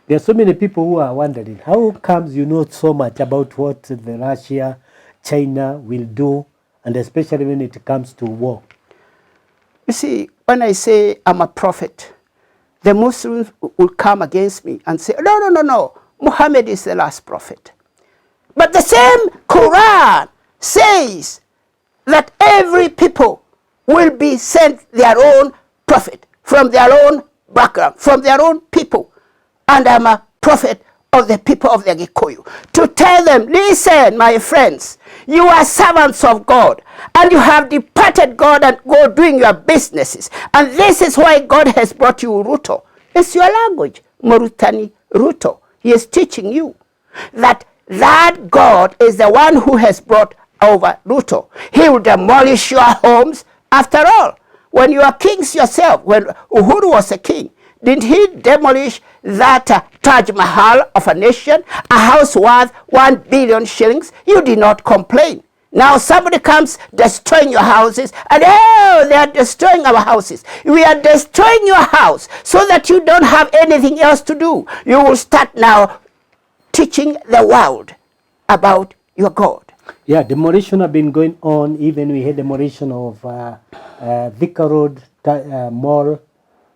There are so many people who are wondering, how comes you know so much about what the Russia, China will do, and especially when it comes to war? You see, when I say I'm a prophet, the Muslims will come against me and say, no, no, no, no, Muhammad is the last prophet. But the same Quran says that every people will be sent their own prophet from their own background, from their own people. And I'm a prophet of the people of the Gikuyu, to tell them, listen, my friends, you are servants of God, and you have departed God and go doing your businesses. And this is why God has brought you Ruto. It's your language, Murutani Ruto. He is teaching you that God is the one who has brought over Ruto. He will demolish your homes. After all, when you are kings yourself, when Uhuru was a king, didn't he demolish that Taj Mahal of a nation, a house worth 1 billion shillings? You did not complain. Now somebody comes destroying your houses, and oh, they are destroying our houses. We are destroying your house so that you don't have anything else to do. You will start now teaching the world about your God. Yeah, demolition have been going on. Even we had demolition of Thika Road Mall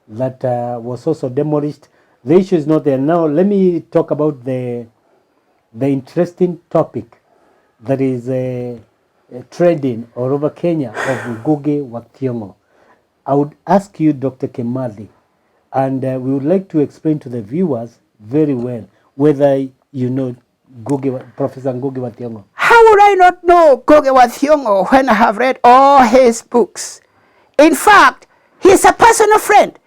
that was also demolished. The issue is not there. Now, let me talk about the interesting topic that is trending all over Kenya of Ngugi wa Thiong'o. I would ask you, Dr. Kimathi, and we would like to explain to the viewers very well whether you know Professor Ngugi wa Thiong'o. How would I not know Ngugi wa Thiong'o when I have read all his books? In fact, he's a personal friend.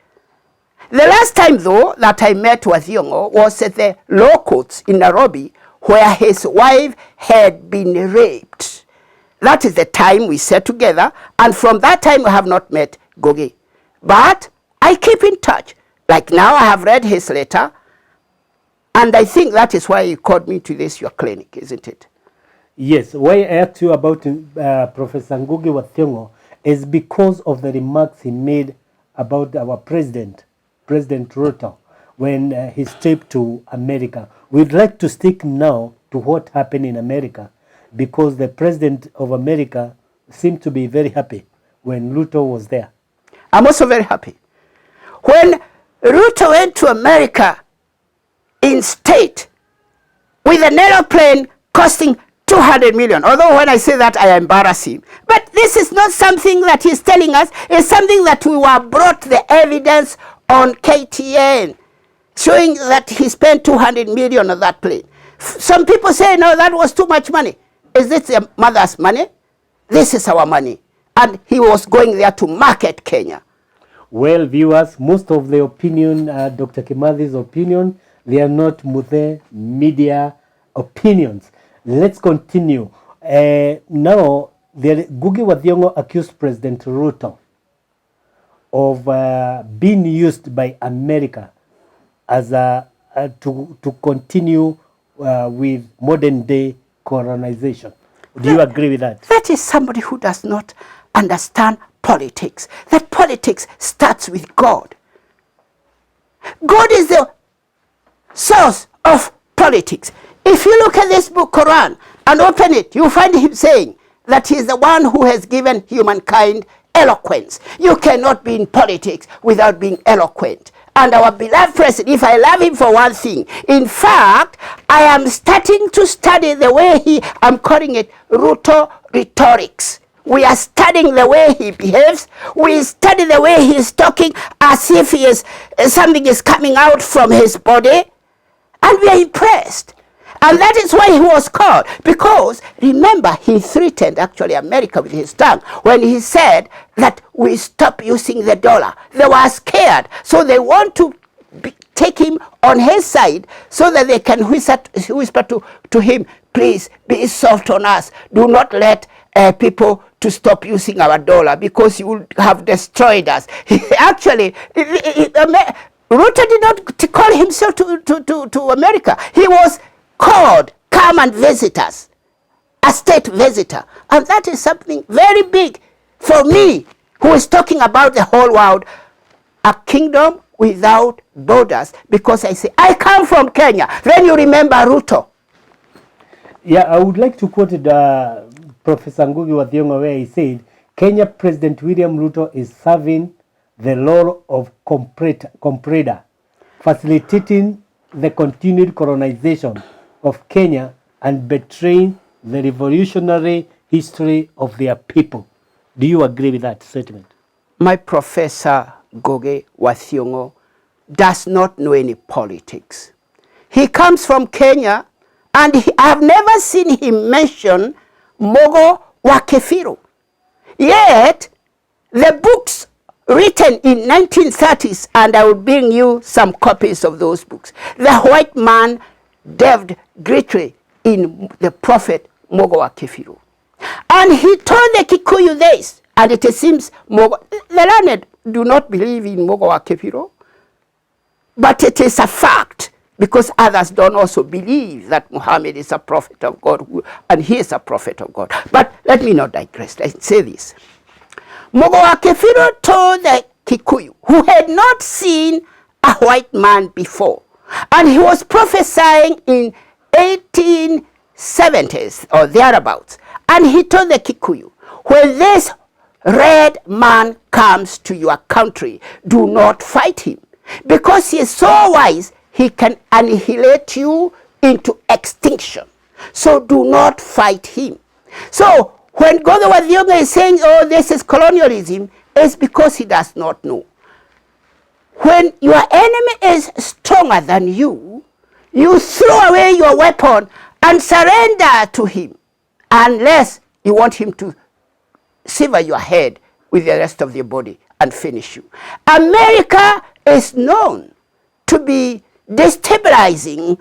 The last time, though, that I met wa Thiong'o was at the law courts in Nairobi, where his wife had been raped. That is the time we sat together, and from that time I have not met Ngugi. But I keep in touch. Like now I have read his letter, and I think that is why you called me to this your clinic, isn't it? Yes, why I asked you about Professor Ngugi wa Thiong'o is because of the remarks he made about our President Ruto, when he stepped to America. We'd like to stick now to what happened in America, because the President of America seemed to be very happy when Ruto was there. I'm also very happy. When Ruto went to America in state with an aeroplane costing 200 million, although when I say that I embarrass him. But this is not something that he's telling us, it's something that we were brought the evidence on KTN, showing that he spent 200 million on that plane. Some people say, no, that was too much money. Is this your mother's money? This is our money. And he was going there to market Kenya. Well, viewers, most of the opinion, Dr. Kimathi's opinion, they are not Muthe media opinions. Let's continue. Now, Ngugi wa Thiong'o accused President Ruto of being used by America as to continue with modern day colonization. Do you agree with that? That is somebody who does not understand politics. That politics starts with God. God is the source of politics. If you look at this book, Quran, and open it, you find him saying that he is the one who has given humankind eloquence. You cannot be in politics without being eloquent. And our beloved president, if I love him for one thing, in fact, I am starting to study the way I'm calling it Ruto rhetorics. We are studying the way he behaves. We study the way he is talking as if he is, something is coming out from his body. And we are impressed. And that is why he was called. Because, remember, he threatened actually America with his tongue when he said that we stop using the dollar. They were scared. So they want to take him on his side so that they can whisper to him, please be soft on us. Do not let people to stop using our dollar, because you will have destroyed us. Actually, Ruto did not call himself to America. He was called, come and visit us, a state visitor. And that is something very big for me, who is talking about the whole world, a kingdom without borders, because I say, I come from Kenya. Then you remember Ruto. Yeah, I would like to quote Professor Ngugi wa Thiong'o, where he said, Kenya President William Ruto is serving the role of comprador, facilitating the continued colonization of Kenya and betraying the revolutionary history of their people. Do you agree with that statement? My Professor Ngugi wa Thiong'o does not know any politics. He comes from Kenya, and I have never seen him mention Mogo wa Kefiro. Yet, the books written in 1930s, and I will bring you some copies of those books. The white man delved greatly in the prophet Mogo wa Kefiro. And he told the Kikuyu this, and it seems the learned do not believe in Mogo wa Kefiro, but it is a fact, because others don't also believe that Muhammad is a prophet of God, and he is a prophet of God. But let me not digress. Let's say this. Mogo wa Kefiro told the Kikuyu, who had not seen a white man before, and he was prophesying in 1870s or thereabouts, and he told the Kikuyu, when this red man comes to your country, do not fight him, because he is so wise, he can annihilate you into extinction. So do not fight him. So when Ngugi wa Thiong'o is saying, oh, this is colonialism, it's because he does not know. When your enemy is stronger than you, you throw away your weapon and surrender to him, unless you want him to sever your head with the rest of your body and finish you. America is known to be destabilizing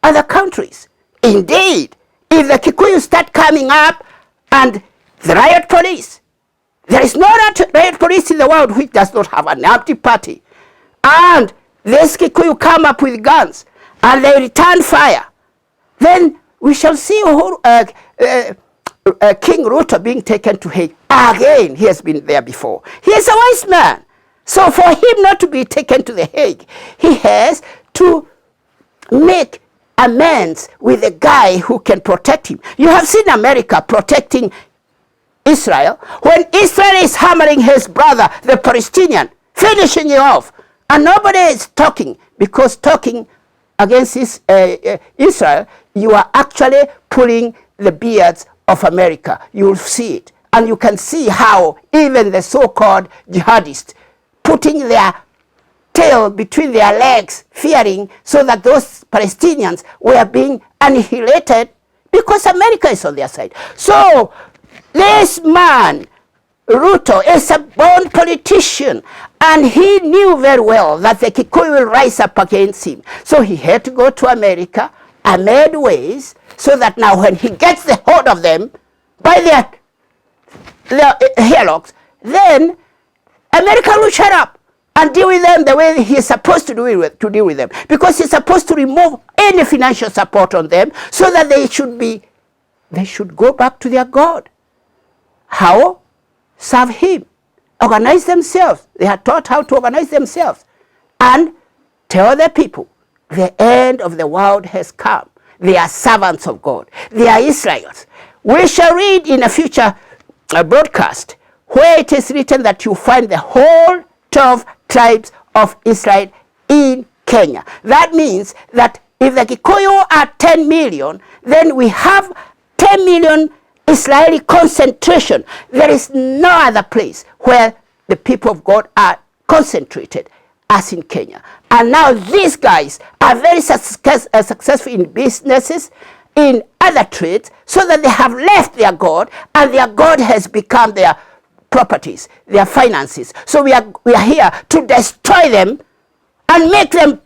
other countries. Indeed, if the Kikuyu start coming up and the riot police, there is no riot police in the world which does not have an empty party, and this Kikuyu come up with guns and they return fire, then we shall see King Ruto being taken to Hague. Again, he has been there before. He is a wise man. So for him not to be taken to the Hague, he has to make amends with a guy who can protect him. You have seen America protecting Israel when Israel is hammering his brother, the Palestinian, finishing him off. And nobody is talking, because talking against Israel, you are actually pulling the beards of America. You will see it. And you can see how even the so-called jihadists putting their tail between their legs, fearing so that those Palestinians were being annihilated because America is on their side. So this man, Ruto, is a born politician, and he knew very well that the Kikuyu will rise up against him. So he had to go to America and made ways so that now when he gets the hold of them by their hairlocks, then America will shut up and deal with them the way he is supposed to deal with them, because he's supposed to remove any financial support on them so that they should go back to their God. How? Serve him, organize themselves. They are taught how to organize themselves and tell the people the end of the world has come. They are servants of God. They are Israelites. We shall read in a future broadcast where it is written that you find the whole 12 tribes of Israel in Kenya. That means that if the Kikuyu are 10 million, then we have 10 million Israeli concentration. There is no other place where the people of God are concentrated as in Kenya. And now these guys are very successful in businesses, in other trades, so that they have left their God, and their God has become their properties, their finances. So we are here to destroy them and make them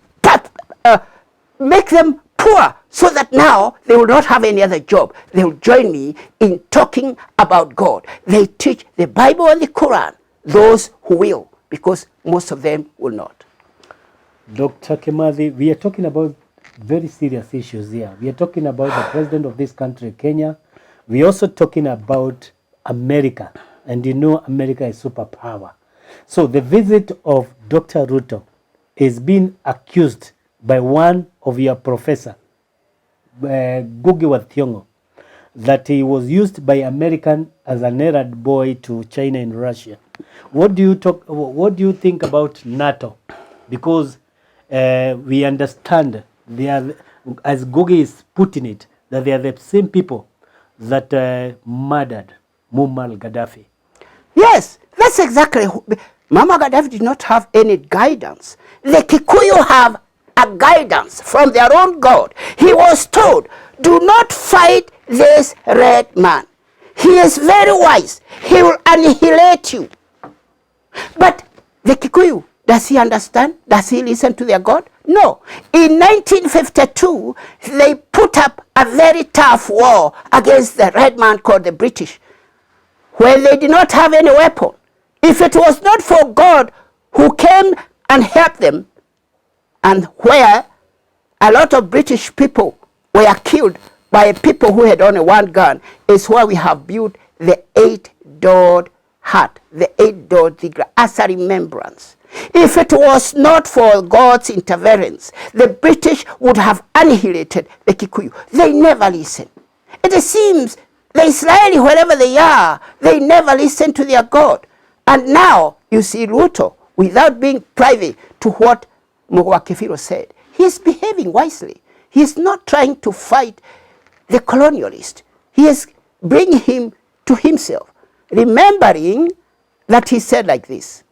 poor, so that now they will not have any other job. They will join me in talking about God. They teach the Bible and the Quran, those who will, because most of them will not. Dr. Kimathi, we are talking about very serious issues here. We are talking about the president of this country, Kenya. We are also talking about America. And you know America is superpower. So the visit of Dr. Ruto is being accused by one of your professor, Ngugi wa Thiong'o, that he was used by American as an errand boy to China and Russia. What do you think about NATO? Because we understand they are, as Ngugi is putting it, that they are the same people that murdered Muammar Gaddafi. Yes, that's exactly. Muammar Gaddafi did not have any guidance. The Kikuyu have a guidance from their own God. He was told, do not fight this red man. He is very wise. He will annihilate you. But the Kikuyu, does he understand? Does he listen to their God? No. In 1952, they put up a very tough war against the red man called the British, where they did not have any weapon. If it was not for God who came and helped them, and where a lot of British people were killed by people who had only one gun, is where we have built the 8-doored hut, the 8-doored tigre, as a remembrance. If it was not for God's interference, the British would have annihilated the Kikuyu. They never listen. It seems the Israeli, wherever they are, they never listen to their God. And now you see Ruto, without being privy to what Mwakifiro said, he is behaving wisely. He is not trying to fight the colonialist. He is bringing him to himself, remembering that he said like this: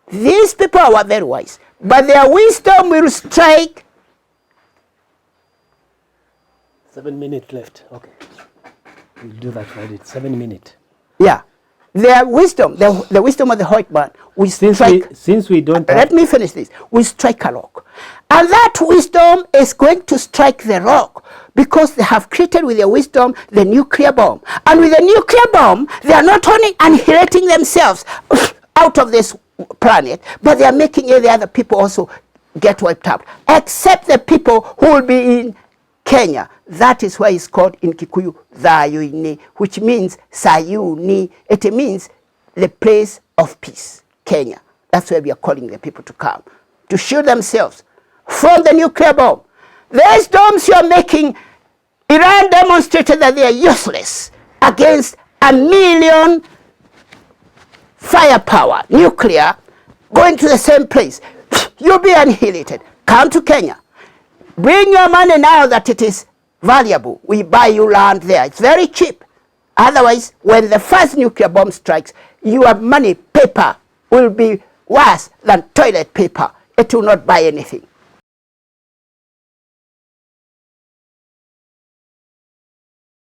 these people are very wise, but their wisdom will strike. 7 minutes left. Okay. We'll do that for it. 7 minutes. Yeah. Their wisdom, the wisdom of the white man, we strike. Since we don't Let me finish this. We strike a rock. And that wisdom is going to strike the rock because they have created with their wisdom the nuclear bomb. And with the nuclear bomb, they are not only annihilating themselves out of this planet, but they are making the other people also get wiped out, except the people who will be in Kenya. That is why it's called in Kikuyu Zayuni, which means Sayuni. It means the place of peace, Kenya. That's why we are calling the people to come, to shield themselves from the nuclear bomb. These bombs you are making, Iran demonstrated that they are useless against 1 million firepower, nuclear, going to the same place. You'll be annihilated. Come to Kenya. Bring your money now that it is valuable. We buy you land there. It's very cheap. Otherwise, when the first nuclear bomb strikes, your money, paper, will be worse than toilet paper. It will not buy anything.